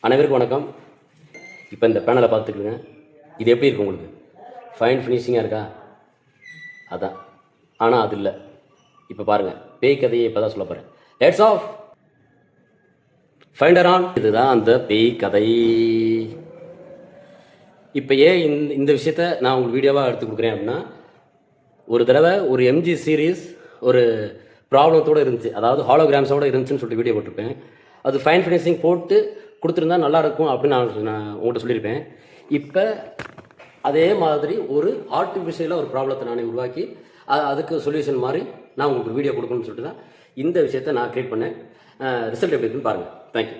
அனைவருக்கும் வணக்கம். இப்போ இந்த பேனலை பார்த்துக்குங்க. இது எப்படி இருக்குது உங்களுக்கு? ஃபைன் ஃபினிஷிங்காக இருக்கா? அதான். ஆனால் அது இல்லை. இப்போ பாருங்கள், பேய் கதையை இப்போ தான் சொல்ல போகிறேன். Lights off, finder on. இதுதான் அந்த பேய் கதை. இப்போ ஏன் இந்த விஷயத்த நான் உங்களுக்கு வீடியோவாக எடுத்து கொடுக்குறேன் அப்படின்னா, ஒரு தடவை ஒரு எம்ஜி சீரீஸ் ஒரு ப்ராப்ளத்தோடு இருந்துச்சு, அதாவது ஹாலோகிராம்ஸோடு இருந்துச்சுன்னு சொல்லிட்டு வீடியோ போட்டிருப்பேன். அது ஃபைன் ஃபினிஷிங் போட்டு கொடுத்துருந்தா நல்லாயிருக்கும் அப்படின்னு நான் உங்கள்கிட்ட சொல்லியிருப்பேன். இப்போ அதே மாதிரி ஒரு ஆர்டிஃபிஷியலாக ஒரு ப்ராப்ளத்தை நானே உருவாக்கி அதுக்கு சொல்யூஷன் மாதிரி நான் உங்களுக்கு வீடியோ கொடுக்கணும்னு சொல்லிட்டு தான் இந்த விஷயத்தை நான் க்ரியேட் பண்ணேன். ரிசல்ட் எப்படி இருக்குன்னு பாருங்கள். தேங்க்யூ.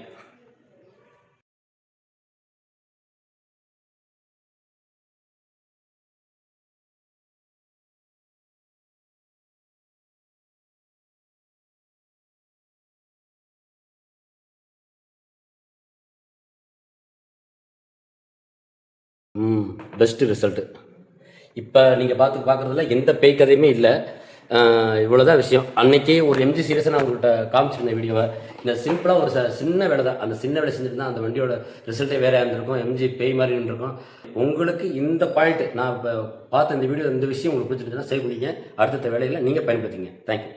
Best result. இப்போ நீங்கள் பார்க்குறதுல எந்த பேய் கதையுமே இல்லை. இவ்வளோ தான் விஷயம். அன்றைக்கி ஒரு எம்ஜி சீரியஸாக நான் உங்கள்கிட்ட காமிச்சிருந்தேன் வீடியோவை. இந்த சிம்பிளாக ஒரு சின்ன வேலை தான். அந்த சின்ன வேலை செஞ்சுட்டு தான் அந்த வண்டியோட ரிசல்ட்டே வேறு இருந்திருக்கும். எம்ஜி பேய் மாதிரி இருந்திருக்கும். உங்களுக்கு இந்த பாயிண்ட் நான் இப்போ பார்த்த இந்த வீடியோ, இந்த விஷயம் உங்களுக்கு பிடிச்சிருந்துச்சுன்னா சேவ் பண்ணிங்க. அடுத்த வேலையில் நீங்கள் பயன்படுத்திங்க. தேங்க்யூ.